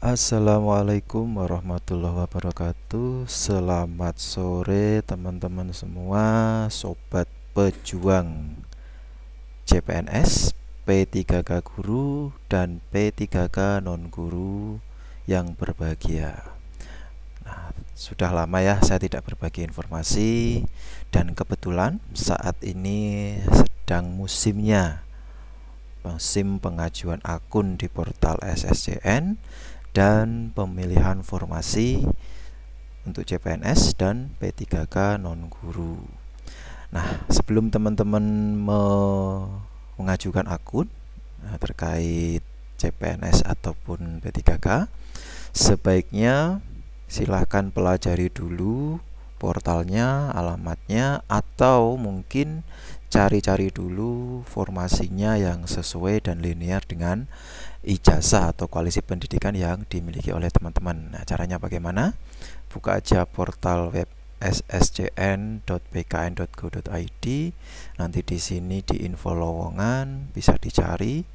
Assalamualaikum warahmatullahi wabarakatuh. Selamat sore teman-teman semua, sobat pejuang CPNS, P3K guru dan P3K non guru yang berbahagia. Nah, sudah lama ya saya tidak berbagi informasi, dan kebetulan saat ini sedang musim pengajuan akun di portal SSCN dan pemilihan formasi untuk CPNS dan P3K non guru. Nah, sebelum teman-teman mengajukan akun terkait CPNS ataupun P3K, sebaiknya silahkan pelajari dulu portalnya, alamatnya, atau mungkin cari-cari dulu formasinya yang sesuai dan linear dengan ijazah atau koalisi pendidikan yang dimiliki oleh teman-teman. Nah, caranya bagaimana? Buka aja portal web sscn.bkn.go.id. Nanti di sini di info lowongan bisa dicari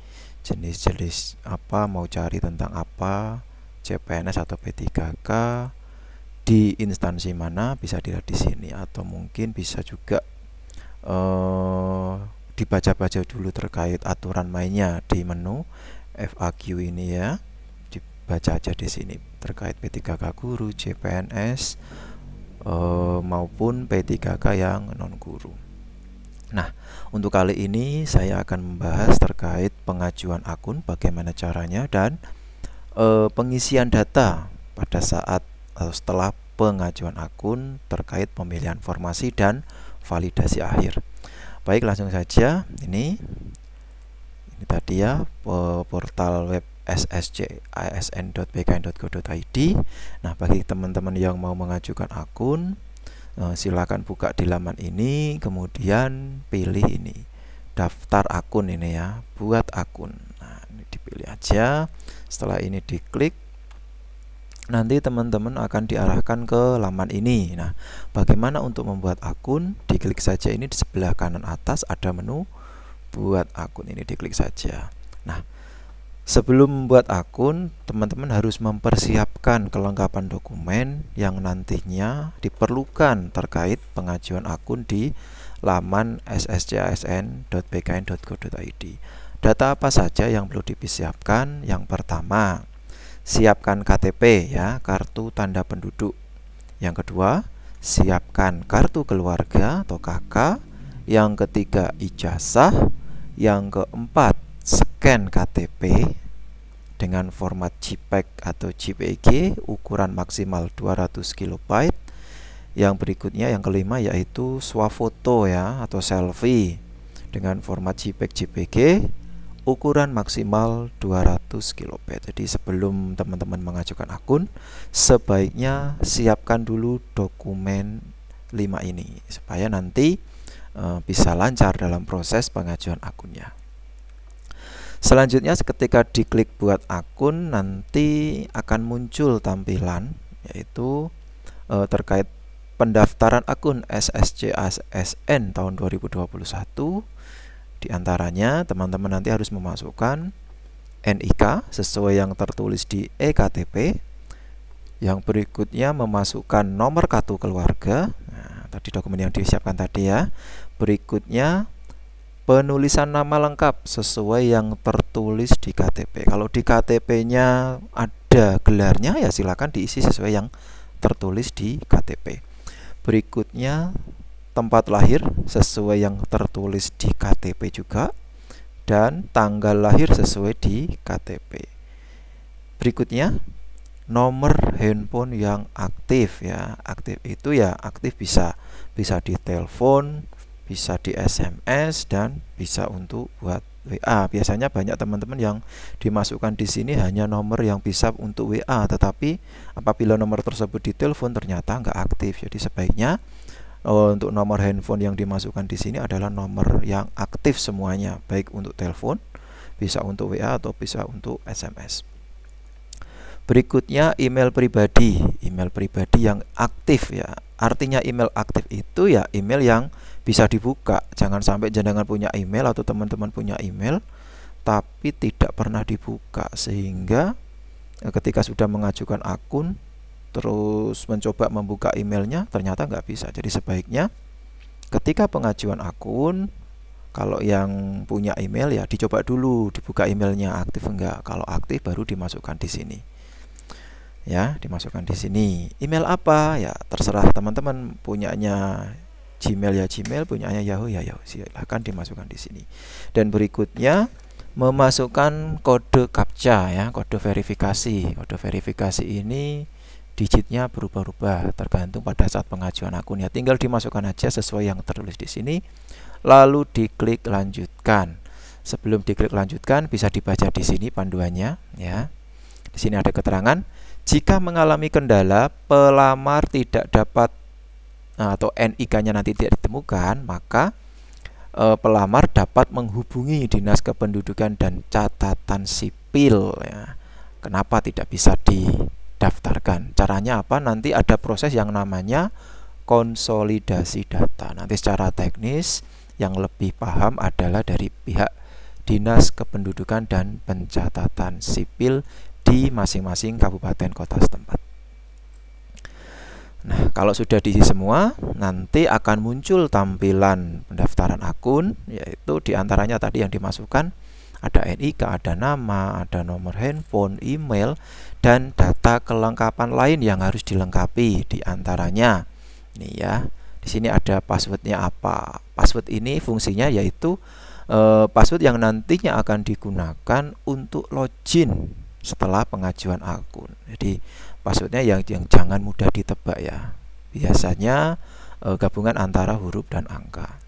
jenis-jenis apa, mau cari tentang apa, CPNS atau P3K, di instansi mana bisa dilihat di sini, atau mungkin bisa juga dibaca-baca dulu terkait aturan mainnya di menu FAQ ini ya. Dibaca aja di sini terkait P3K guru, CPNS maupun P3K yang non guru. Nah, untuk kali ini saya akan membahas terkait pengajuan akun, bagaimana caranya, dan pengisian data pada saat atau setelah pengajuan akun terkait pemilihan formasi dan validasi akhir. Baik, langsung saja. Ini tadi ya, portal web sscisn.bkn.go.id. Nah, bagi teman-teman yang mau mengajukan akun, silakan buka di laman ini, kemudian pilih ini daftar akun ini ya, buat akun. Nah, ini dipilih aja. Setelah ini diklik, nanti teman-teman akan diarahkan ke laman ini. Nah, bagaimana untuk membuat akun? Diklik saja ini di sebelah kanan atas ada menu buat akun, ini diklik saja. Nah, sebelum membuat akun, teman-teman harus mempersiapkan kelengkapan dokumen yang nantinya diperlukan terkait pengajuan akun di laman sscisn.bkn.go.id. Data apa saja yang perlu disiapkan? Yang pertama, siapkan KTP ya, kartu tanda penduduk. Yang kedua, siapkan kartu keluarga atau KK. Yang ketiga, ijazah. Yang keempat, scan KTP dengan format JPEG atau JPG ukuran maksimal 200 KB. Yang berikutnya, yang kelima, yaitu swafoto ya atau selfie dengan format JPEG JPG ukuran maksimal 200 KB. Jadi sebelum teman-teman mengajukan akun, sebaiknya siapkan dulu dokumen 5 ini supaya nanti bisa lancar dalam proses pengajuan akunnya. Selanjutnya, ketika diklik buat akun, nanti akan muncul tampilan yaitu terkait pendaftaran akun SSCISN tahun 2021. Di antaranya, teman-teman nanti harus memasukkan NIK sesuai yang tertulis di eKTP. Yang berikutnya, memasukkan nomor kartu keluarga. Nah, tadi dokumen yang disiapkan tadi ya. Berikutnya, penulisan nama lengkap sesuai yang tertulis di KTP. Kalau di KTP-nya ada gelarnya, ya silakan diisi sesuai yang tertulis di KTP. Berikutnya, tempat lahir sesuai yang tertulis di KTP juga, dan tanggal lahir sesuai di KTP. Berikutnya, nomor handphone yang aktif ya. Aktif itu ya aktif bisa di telepon, bisa di SMS, dan bisa untuk buat WA. Biasanya banyak teman-teman yang dimasukkan di sini hanya nomor yang bisa untuk WA, tetapi apabila nomor tersebut di telepon ternyata nggak aktif. Jadi sebaiknya untuk nomor handphone yang dimasukkan di sini adalah nomor yang aktif semuanya, baik untuk telepon, bisa untuk WA, atau bisa untuk SMS. Berikutnya, email pribadi yang aktif ya. Artinya email aktif itu ya email yang bisa dibuka. Jangan sampai jenengan punya email atau teman-teman punya email tapi tidak pernah dibuka, sehingga ketika sudah mengajukan akun terus mencoba membuka emailnya ternyata nggak bisa. Jadi sebaiknya ketika pengajuan akun, kalau yang punya email ya dicoba dulu dibuka emailnya aktif enggak. Kalau aktif baru dimasukkan di sini. Ya, dimasukkan di sini. Email apa? Ya, terserah teman-teman, punyanya Gmail ya Gmail, punyanya Yahoo ya Yahoo. Silahkan dimasukkan di sini. Dan berikutnya memasukkan kode CAPTCHA ya, kode verifikasi. Kode verifikasi ini digitnya berubah-ubah tergantung pada saat pengajuan akun ya. Tinggal dimasukkan aja sesuai yang tertulis di sini. Lalu diklik lanjutkan. Sebelum diklik lanjutkan bisa dibaca di sini panduannya ya. Di sini ada keterangan, jika mengalami kendala pelamar tidak dapat atau NIK-nya nanti tidak ditemukan, maka pelamar dapat menghubungi Dinas Kependudukan dan Catatan Sipil ya. Kenapa tidak bisa didaftarkan? Caranya apa? Nanti ada proses yang namanya konsolidasi data. Nanti secara teknis yang lebih paham adalah dari pihak Dinas Kependudukan dan Pencatatan Sipil di masing-masing kabupaten kota setempat. Nah, kalau sudah diisi semua, nanti akan muncul tampilan pendaftaran akun, yaitu diantaranya tadi yang dimasukkan ada NIK, ada nama, ada nomor handphone, email, dan data kelengkapan lain yang harus dilengkapi. Diantaranya, nih ya, di sini ada passwordnya apa. Password ini fungsinya yaitu password yang nantinya akan digunakan untuk login setelah pengajuan akun. Jadi passwordnya yang jangan mudah ditebak ya. Biasanya gabungan antara huruf dan angka.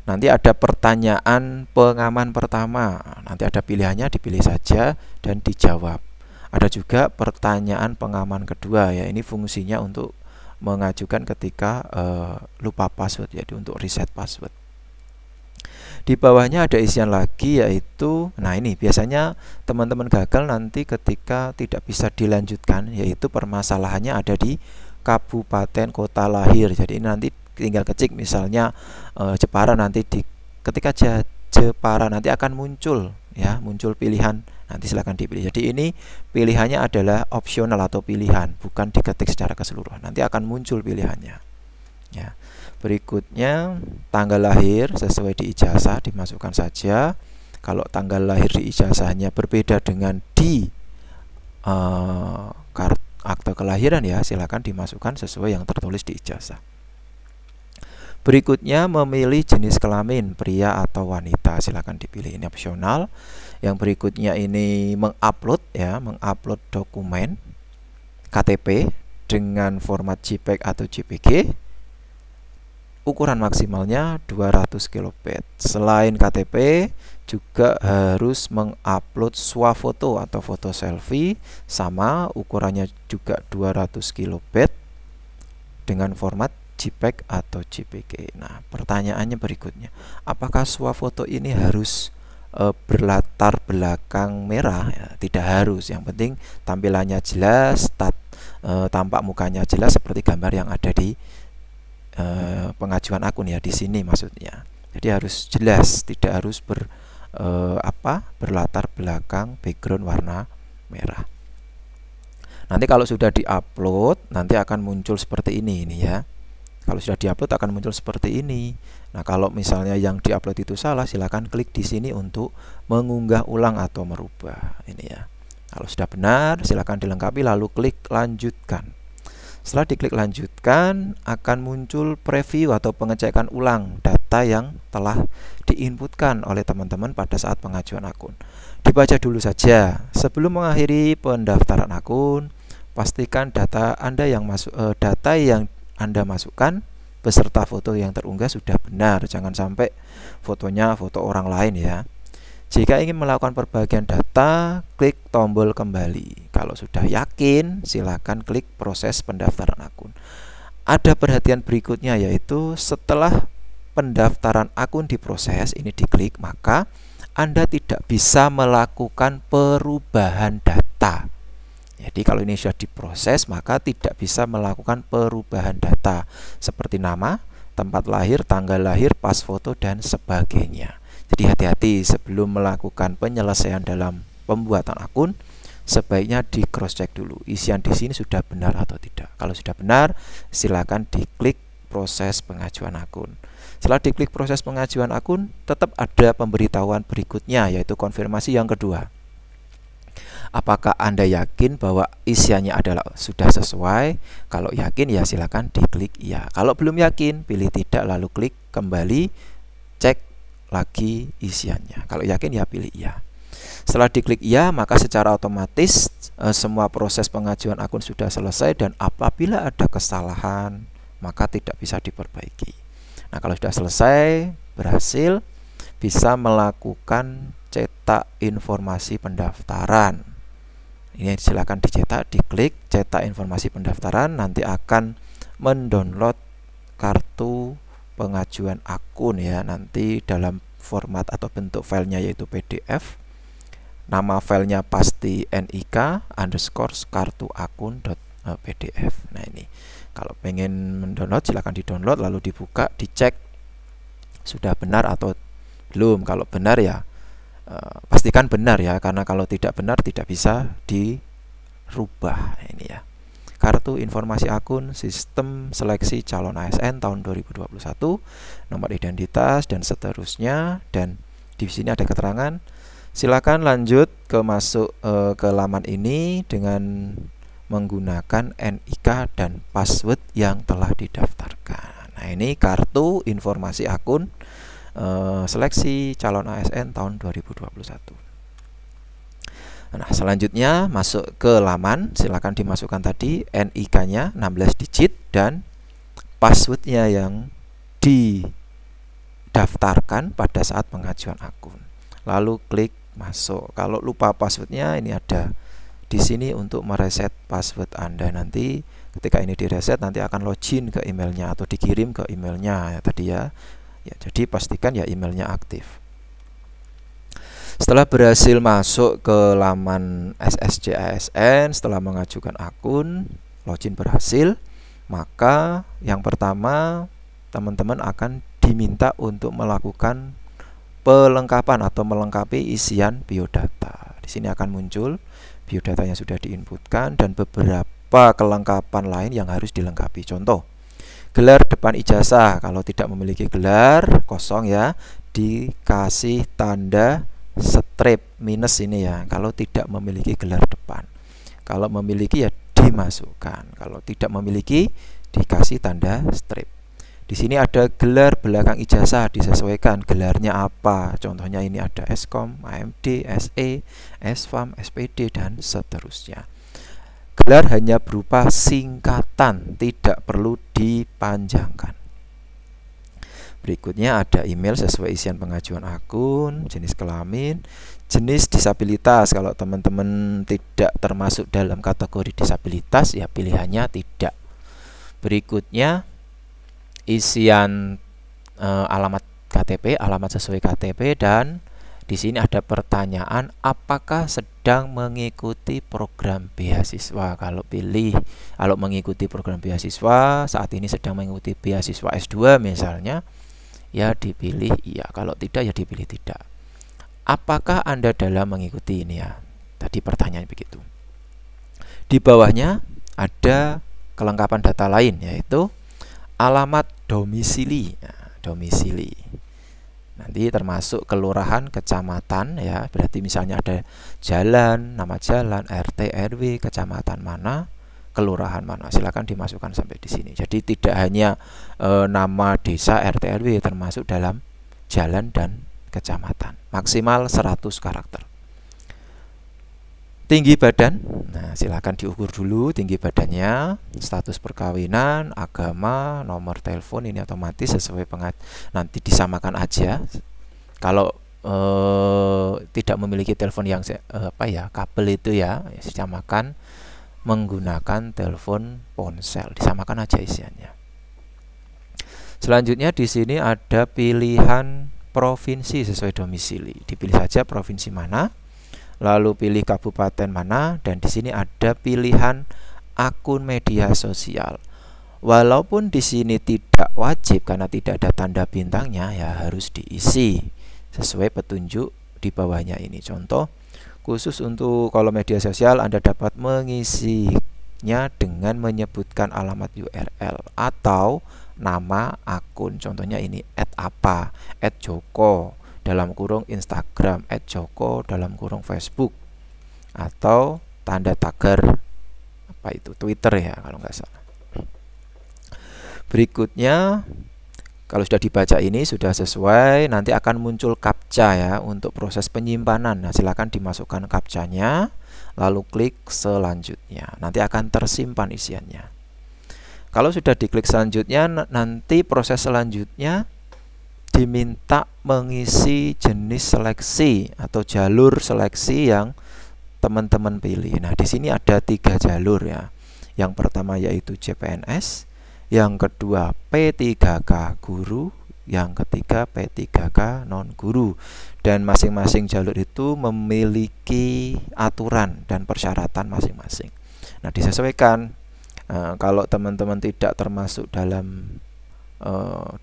Nanti ada pertanyaan pengaman pertama. Nanti ada pilihannya, dipilih saja dan dijawab. Ada juga pertanyaan pengaman kedua ya. Ini fungsinya untuk mengajukan ketika lupa password, jadi untuk reset password. Di bawahnya ada isian lagi yaitu, nah ini biasanya teman-teman gagal nanti ketika tidak bisa dilanjutkan, yaitu permasalahannya ada di kabupaten kota lahir. Jadi ini nanti tinggal kecik misalnya Jepara, nanti ketika Jepara nanti akan muncul ya, muncul pilihan, nanti silahkan dipilih. Jadi ini pilihannya adalah opsional atau pilihan, bukan diketik secara keseluruhan. Nanti akan muncul pilihannya ya. Berikutnya tanggal lahir sesuai di ijazah dimasukkan saja. Kalau tanggal lahir di ijazahnya berbeda dengan di akte kelahiran ya, silakan dimasukkan sesuai yang tertulis di ijazah. Berikutnya memilih jenis kelamin pria atau wanita, silakan dipilih, ini opsional. Yang berikutnya ini mengupload ya, mengupload dokumen KTP dengan format JPEG atau JPG. Ukuran maksimalnya 200 KB. Selain KTP juga harus mengupload swafoto atau foto selfie, sama ukurannya juga 200 KB dengan format JPEG atau JPG. Nah, pertanyaannya berikutnya, apakah swafoto ini harus berlatar belakang merah? Ya, tidak harus, yang penting tampilannya jelas, tampak mukanya jelas seperti gambar yang ada di pengajuan akun ya, di sini maksudnya. Jadi harus jelas, tidak harus berlatar belakang background warna merah. Nanti kalau sudah diupload nanti akan muncul seperti ini ya. Kalau sudah diupload akan muncul seperti ini. Nah, kalau misalnya yang diupload itu salah, silakan klik di sini untuk mengunggah ulang atau merubah ini ya. Kalau sudah benar silakan dilengkapi lalu klik lanjutkan. Setelah diklik lanjutkan akan muncul preview atau pengecekan ulang data yang telah diinputkan oleh teman-teman pada saat pengajuan akun. Dibaca dulu saja. Sebelum mengakhiri pendaftaran akun, pastikan data Anda yang Anda masukkan beserta foto yang terunggah sudah benar. Jangan sampai fotonya foto orang lain ya. Jika ingin melakukan perbagian data, klik tombol kembali. Kalau sudah yakin, silakan klik proses pendaftaran akun. Ada perhatian berikutnya yaitu setelah pendaftaran akun diproses, ini diklik, maka Anda tidak bisa melakukan perubahan data. Jadi kalau ini sudah diproses, maka tidak bisa melakukan perubahan data seperti nama, tempat lahir, tanggal lahir, pas foto, dan sebagainya. Jadi hati-hati sebelum melakukan penyelesaian dalam pembuatan akun, sebaiknya di cross check dulu isian di sini sudah benar atau tidak. Kalau sudah benar, silakan diklik proses pengajuan akun. Setelah diklik proses pengajuan akun, tetap ada pemberitahuan berikutnya, yaitu konfirmasi yang kedua. Apakah Anda yakin bahwa isiannya adalah sudah sesuai? Kalau yakin ya silakan diklik iya. Kalau belum yakin, pilih tidak lalu klik kembali, cek lagi isiannya. Kalau yakin ya pilih iya. Setelah diklik iya, maka secara otomatis semua proses pengajuan akun sudah selesai, dan apabila ada kesalahan maka tidak bisa diperbaiki. Nah, kalau sudah selesai, berhasil, bisa melakukan cetak informasi pendaftaran. Ini silakan dicetak, diklik cetak informasi pendaftaran, nanti akan mendownload kartu pengajuan akun ya, nanti dalam format atau bentuk filenya yaitu PDF. Nama filenya pasti nik_kartuakun.pdf. Nah, ini kalau pengen mendownload silakan didownload lalu dibuka, dicek sudah benar atau belum. Kalau benar ya pastikan benar ya, karena kalau tidak benar tidak bisa dirubah. Nah, ini ya, kartu informasi akun sistem seleksi calon ASN tahun 2021, nomor identitas dan seterusnya, dan di sini ada keterangan. Silakan lanjut masuk ke laman ini dengan menggunakan NIK dan password yang telah didaftarkan. Nah, ini kartu informasi akun seleksi calon ASN tahun 2021. Nah, selanjutnya masuk ke laman, silakan dimasukkan tadi NIK-nya 16 digit dan passwordnya yang didaftarkan pada saat pengajuan akun. Lalu klik masuk. Kalau lupa passwordnya, ini ada di sini untuk mereset password Anda. Nanti ketika ini direset, nanti akan login ke emailnya atau dikirim ke emailnya ya, tadi ya. Ya, jadi pastikan ya emailnya aktif. Setelah berhasil masuk ke laman SSC ASN, setelah mengajukan akun, login berhasil, maka yang pertama teman-teman akan diminta untuk melakukan pelengkapan atau melengkapi isian biodata. Di sini akan muncul biodatanya sudah diinputkan dan beberapa kelengkapan lain yang harus dilengkapi. Contoh, gelar depan ijazah, kalau tidak memiliki gelar kosong ya, dikasih tanda strip minus ini ya, kalau tidak memiliki gelar depan. Kalau memiliki ya dimasukkan, kalau tidak memiliki dikasih tanda strip. Di sini ada gelar belakang ijazah, disesuaikan gelarnya apa. Contohnya ini ada Eskom, AMD, SE, Esfam, SPD dan seterusnya. Gelar hanya berupa singkatan, tidak perlu dipanjangkan. Berikutnya ada email sesuai isian pengajuan akun, jenis kelamin, jenis disabilitas. Kalau teman-teman tidak termasuk dalam kategori disabilitas, ya pilihannya tidak. Berikutnya isian alamat KTP, alamat sesuai KTP, dan di sini ada pertanyaan, apakah sedang mengikuti program beasiswa? Kalau mengikuti program beasiswa, saat ini sedang mengikuti beasiswa S2 misalnya, ya dipilih iya. Kalau tidak ya dipilih tidak. Apakah Anda dalam mengikuti ini ya? Tadi pertanyaan begitu. Di bawahnya ada kelengkapan data lain, yaitu alamat domisili. Nah, domisili nanti termasuk kelurahan, kecamatan ya, berarti misalnya ada jalan, nama jalan, RT, RW, kecamatan mana, kelurahan mana, silakan dimasukkan sampai di sini. Jadi tidak hanya nama desa, RT, RW, termasuk dalam jalan dan kecamatan. Maksimal 100 karakter. Tinggi badan, nah silakan diukur dulu tinggi badannya, status perkawinan, agama, nomor telepon, ini otomatis sesuai nanti disamakan aja. Kalau tidak memiliki telepon yang kabel itu ya, disamakan menggunakan telepon ponsel, disamakan aja isiannya. Selanjutnya di sini ada pilihan provinsi sesuai domisili, dipilih saja provinsi mana. Lalu pilih kabupaten mana, dan di sini ada pilihan akun media sosial. Walaupun di sini tidak wajib karena tidak ada tanda bintangnya, ya harus diisi sesuai petunjuk di bawahnya ini. Contoh, Khusus untuk kalau media sosial, Anda dapat mengisinya dengan menyebutkan alamat URL atau nama akun. Contohnya ini @apa, @joko dalam kurung Instagram, @joko dalam kurung Facebook, atau tanda tagar apa itu Twitter ya kalau nggak salah. Berikutnya, kalau sudah dibaca ini sudah sesuai, nanti akan muncul captcha ya untuk proses penyimpanan. Nah, silakan dimasukkan captchanya, lalu klik selanjutnya. Nanti akan tersimpan isiannya. Kalau sudah diklik selanjutnya, nanti proses selanjutnya diminta mengisi jenis seleksi atau jalur seleksi yang teman-teman pilih. Nah, di sini ada 3 jalur ya. Yang pertama yaitu CPNS, yang kedua P3K guru, yang ketiga P3K non guru. Dan masing-masing jalur itu memiliki aturan dan persyaratan masing-masing. Nah, disesuaikan. Kalau teman-teman tidak termasuk dalam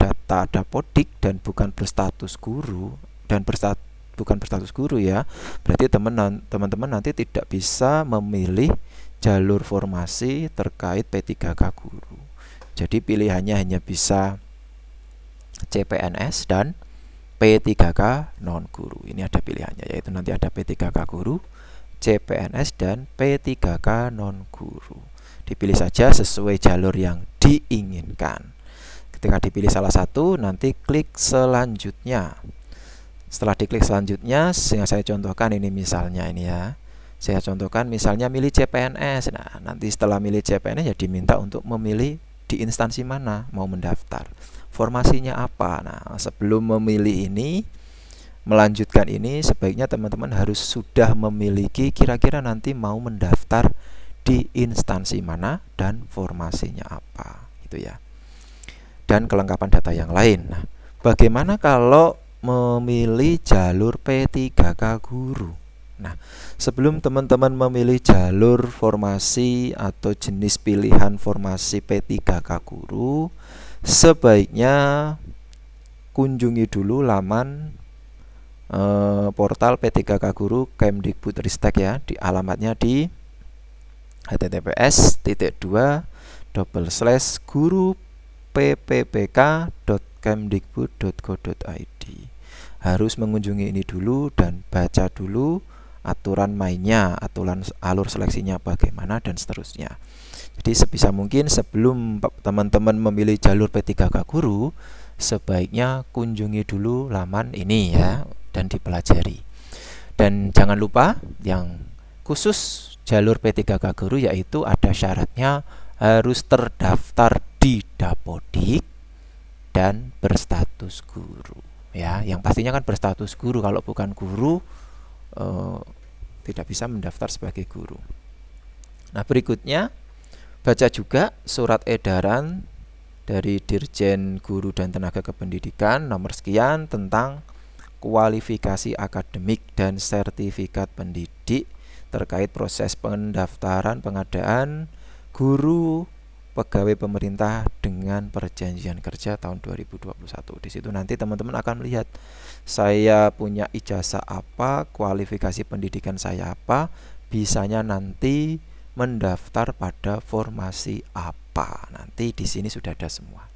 data Dapodik dan bukan berstatus guru ya, berarti teman-teman nanti tidak bisa memilih jalur formasi terkait P3K guru. Jadi pilihannya hanya bisa CPNS dan P3K non guru. Ini ada pilihannya, yaitu nanti ada P3K guru, CPNS, dan P3K non guru. Dipilih saja sesuai jalur yang diinginkan. Ketika dipilih salah satu, nanti klik selanjutnya. Setelah diklik selanjutnya, yang saya contohkan ini misalnya ini ya. Saya contohkan misalnya milih CPNS. Nah, nanti setelah milih CPNS ya diminta untuk memilih di instansi mana mau mendaftar. Formasinya apa? Nah, sebelum memilih ini, melanjutkan ini, sebaiknya teman-teman harus sudah memiliki kira-kira nanti mau mendaftar di instansi mana dan formasinya apa, gitu ya. Dan kelengkapan data yang lain. Nah, bagaimana kalau memilih jalur P3K guru? Nah, sebelum teman-teman memilih jalur formasi atau jenis pilihan formasi P3K guru, sebaiknya kunjungi dulu laman portal P3K guru Kemdikbudristek ya, di alamatnya di https://guru.pppk.kemdikbud.go.id. Harus mengunjungi ini dulu dan baca dulu aturan mainnya, aturan alur seleksinya bagaimana dan seterusnya. Jadi sebisa mungkin sebelum teman-teman memilih jalur P3K guru, sebaiknya kunjungi dulu laman ini ya dan dipelajari. Dan jangan lupa yang khusus jalur P3K guru yaitu ada syaratnya harus terdaftar di Dapodik dan berstatus guru ya. Yang pastinya kan berstatus guru, kalau bukan guru tidak bisa mendaftar sebagai guru. Nah, berikutnya baca juga surat edaran dari Dirjen Guru dan Tenaga Kependidikan nomor sekian tentang kualifikasi akademik dan sertifikat pendidik terkait proses pendaftaran pengadaan guru pegawai pemerintah dengan perjanjian kerja tahun 2021. Di situ nanti teman-teman akan melihat saya punya ijazah apa, kualifikasi pendidikan saya apa, bisanya nanti mendaftar pada formasi apa. Nanti di sini sudah ada semua.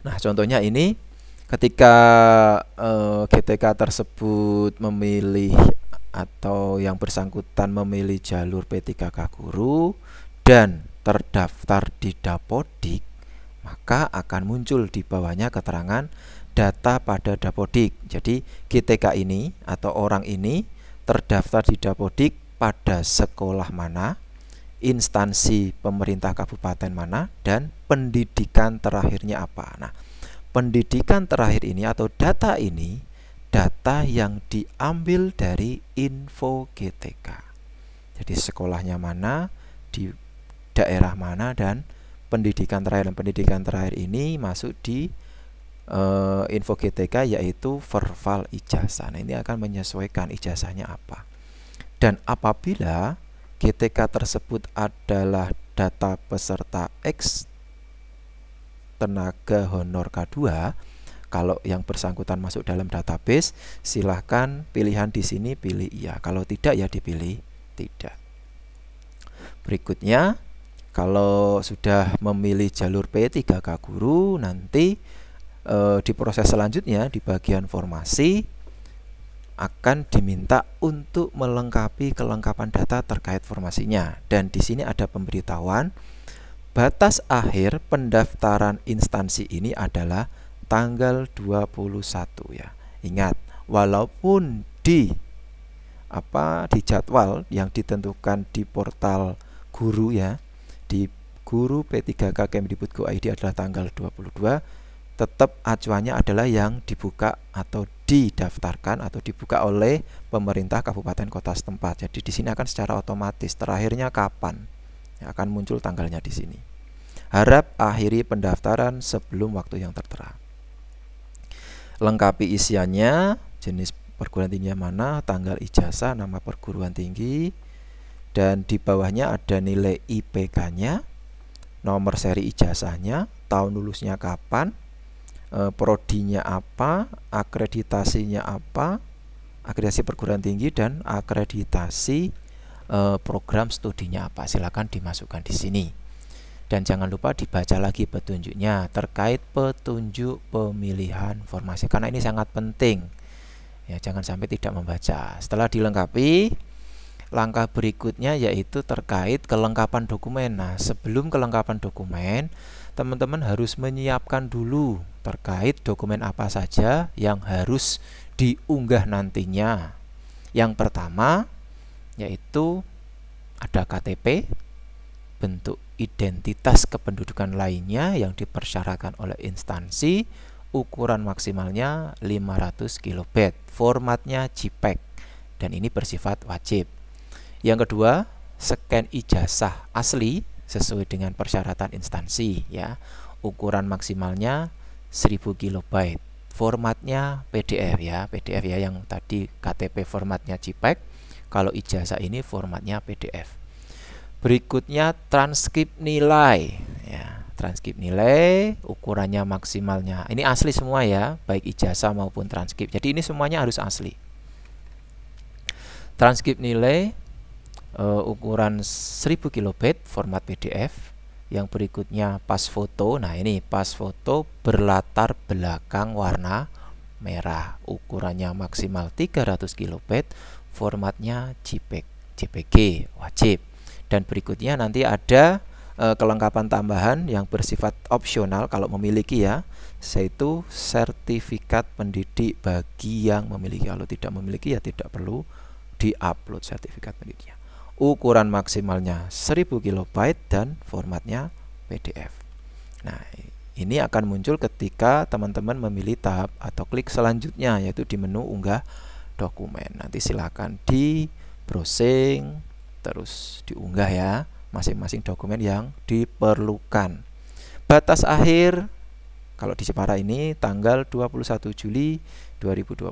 Nah, contohnya ini ketika GTK tersebut memilih atau yang bersangkutan memilih jalur P3K guru dan terdaftar di Dapodik, maka akan muncul di bawahnya keterangan data pada Dapodik. Jadi GTK ini atau orang ini terdaftar di Dapodik pada sekolah mana, instansi pemerintah kabupaten mana, dan pendidikan terakhirnya apa. Nah, pendidikan terakhir ini atau data ini data yang diambil dari info GTK. Jadi sekolahnya mana, di daerah mana, dan pendidikan terakhir. Dan pendidikan terakhir ini masuk di info GTK yaitu verval ijazah. Nah, ini akan menyesuaikan ijazahnya apa. Dan apabila GTK tersebut adalah data peserta X tenaga honor K2, Kalau yang bersangkutan masuk dalam database, silahkan pilihan di sini pilih iya. Kalau tidak ya dipilih tidak. Berikutnya, kalau sudah memilih jalur P3K Guru, nanti di proses selanjutnya di bagian formasi akan diminta untuk melengkapi kelengkapan data terkait formasinya. Dan di sini ada pemberitahuan batas akhir pendaftaran instansi ini adalah tanggal 21 ya. Ingat, walaupun di jadwal yang ditentukan di portal guru ya, di guru P3K Kemdikbud.go.id adalah tanggal 22, tetap acuannya adalah yang dibuka atau didaftarkan atau dibuka oleh pemerintah kabupaten kota setempat. Jadi di sini akan secara otomatis terakhirnya kapan akan muncul tanggalnya di sini. Harap akhiri pendaftaran sebelum waktu yang tertera. Lengkapi isiannya, jenis perguruan tinggi mana, tanggal ijazah, nama perguruan tinggi, dan di bawahnya ada nilai IPK-nya, nomor seri ijazahnya, tahun lulusnya kapan, prodinya apa, akreditasinya apa, akreditasi perguruan tinggi dan akreditasi program studinya apa. Silakan dimasukkan di sini. Dan jangan lupa dibaca lagi petunjuknya terkait petunjuk pemilihan formasi, karena ini sangat penting. Ya, jangan sampai tidak membaca. Setelah dilengkapi, langkah berikutnya yaitu terkait kelengkapan dokumen. Nah, sebelum kelengkapan dokumen, teman-teman harus menyiapkan dulu terkait dokumen apa saja yang harus diunggah nantinya. Yang pertama yaitu ada KTP, bentuk identitas kependudukan lainnya yang dipersyaratkan oleh instansi, ukuran maksimalnya 500 KB, formatnya JPEG, dan ini bersifat wajib. Yang kedua, scan ijazah asli sesuai dengan persyaratan instansi ya. Ukuran maksimalnya 1000 KB, formatnya PDF ya. PDF ya, yang tadi KTP formatnya JPEG, kalau ijazah ini formatnya PDF. Berikutnya transkrip nilai ya. Transkrip nilai ukurannya maksimalnya, ini asli semua ya, baik ijazah maupun transkrip. Jadi ini semuanya harus asli. Transkrip nilai ukuran 1000 KB, format PDF. Yang berikutnya pas foto. Nah, ini pas foto berlatar belakang warna merah, ukurannya maksimal 300 KB, formatnya JPG, wajib. Dan berikutnya nanti ada kelengkapan tambahan yang bersifat opsional kalau memiliki ya, yaitu sertifikat pendidik bagi yang memiliki. Kalau tidak memiliki ya tidak perlu diupload sertifikat pendidiknya. Ukuran maksimalnya 1000 KB dan formatnya PDF. Nah, ini akan muncul ketika teman-teman memilih tahap atau klik selanjutnya, yaitu di menu unggah dokumen. Nanti silakan di browsing terus diunggah ya masing-masing dokumen yang diperlukan. Batas akhir kalau di Jepara ini tanggal 21 Juli 2021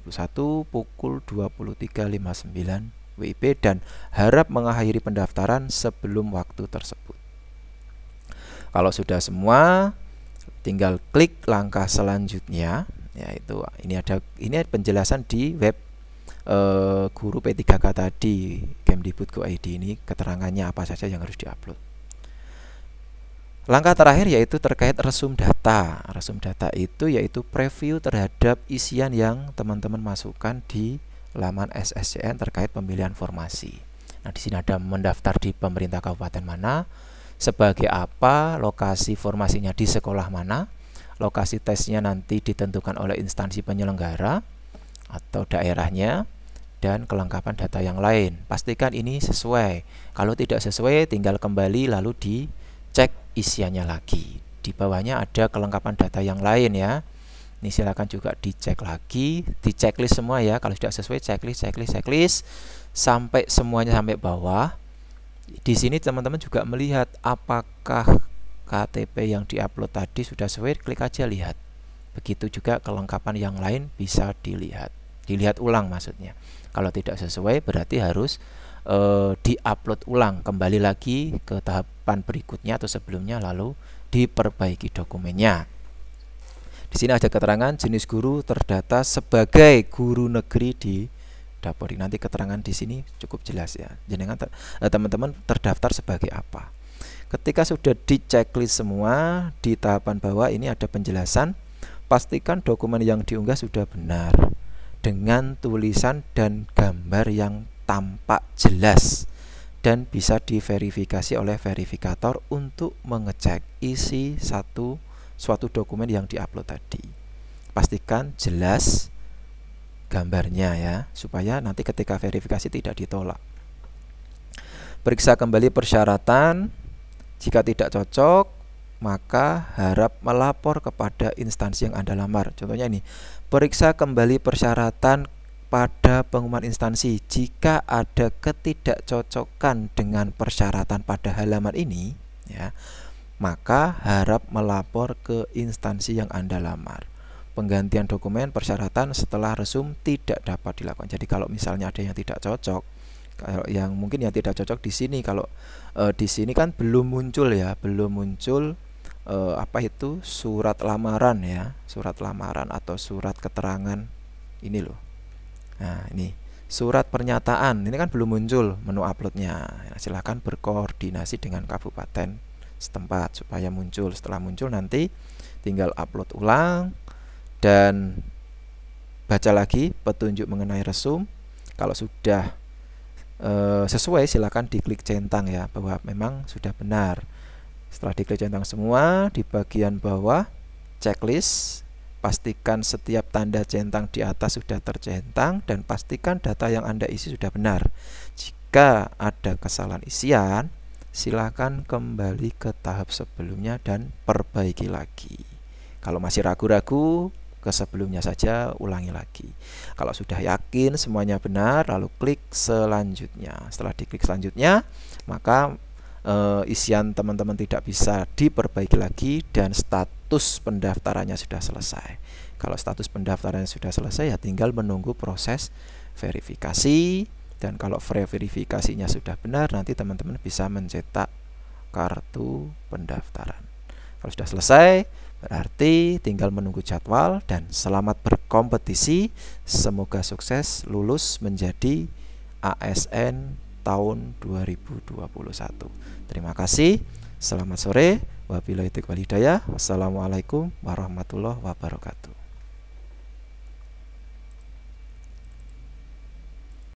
pukul 23.59 WIB, dan harap mengakhiri pendaftaran sebelum waktu tersebut. Kalau sudah semua, tinggal klik langkah selanjutnya, yaitu ini ada penjelasan di web guru P3K tadi, Kemdikbud.go.id, ini keterangannya apa saja yang harus diupload. Langkah terakhir yaitu terkait resum data. Resum data itu yaitu preview terhadap isian yang teman-teman masukkan di laman SSCN terkait pemilihan formasi. Nah, di sini ada mendaftar di pemerintah kabupaten mana, sebagai apa, lokasi formasinya di sekolah mana, lokasi tesnya nanti ditentukan oleh instansi penyelenggara atau daerahnya, dan kelengkapan data yang lain. Pastikan ini sesuai. Kalau tidak sesuai, tinggal kembali lalu dicek isiannya lagi. Di bawahnya ada kelengkapan data yang lain ya. Ini silakan juga dicek lagi, di checklist semua ya. Kalau tidak sesuai, checklist sampai semuanya sampai bawah. Di sini teman-teman juga melihat apakah KTP yang diupload tadi sudah sesuai, klik aja lihat. Begitu juga kelengkapan yang lain bisa dilihat ulang maksudnya. Kalau tidak sesuai berarti harus diupload ulang, kembali lagi ke tahapan berikutnya atau sebelumnya lalu diperbaiki dokumennya. Di sini ada keterangan jenis guru terdata sebagai guru negeri di Dapori. Nanti keterangan di sini cukup jelas ya. Jenengan teman-teman terdaftar sebagai apa. Ketika sudah di checklist semua, di tahapan bawah ini ada penjelasan. Pastikan dokumen yang diunggah sudah benar dengan tulisan dan gambar yang tampak jelas dan bisa diverifikasi oleh verifikator untuk mengecek isi suatu dokumen yang diupload tadi. Pastikan jelas gambarnya ya, supaya nanti ketika verifikasi tidak ditolak. Periksa kembali persyaratan. Jika tidak cocok, maka harap melapor kepada instansi yang Anda lamar. Contohnya ini, periksa kembali persyaratan pada pengumuman instansi. Jika ada ketidakcocokan dengan persyaratan pada halaman ini, ya, maka harap melapor ke instansi yang Anda lamar. Penggantian dokumen persyaratan setelah resum tidak dapat dilakukan. Jadi kalau misalnya ada yang tidak cocok, kalau yang mungkin yang tidak cocok di sini, kalau di sini kan belum muncul ya, belum muncul apa itu surat lamaran ya, surat lamaran atau surat keterangan ini loh. Nah ini surat pernyataan ini kan belum muncul menu uploadnya. Nah, silahkan berkoordinasi dengan kabupaten setempat supaya muncul. Setelah muncul nanti tinggal upload ulang dan baca lagi petunjuk mengenai resum. Kalau sudah sesuai, silakan diklik centang ya, bahwa memang sudah benar. Setelah diklik centang semua, di bagian bawah checklist, pastikan setiap tanda centang di atas sudah tercentang dan pastikan data yang Anda isi sudah benar. Jika ada kesalahan isian, silakan kembali ke tahap sebelumnya dan perbaiki lagi. Kalau masih ragu-ragu, ke sebelumnya saja, ulangi lagi. Kalau sudah yakin semuanya benar, lalu klik selanjutnya. Setelah diklik selanjutnya, maka isian teman-teman tidak bisa diperbaiki lagi dan status pendaftarannya sudah selesai. Kalau status pendaftarannya sudah selesai, ya tinggal menunggu proses verifikasi, dan kalau verifikasinya sudah benar, nanti teman-teman bisa mencetak kartu pendaftaran. Kalau sudah selesai, berarti tinggal menunggu jadwal dan selamat berkompetisi. Semoga sukses lulus menjadi ASN tahun 2021. Terima kasih. Selamat sore. Wabillahi taufiq wal hidayah. Wassalamualaikum warahmatullahi wabarakatuh.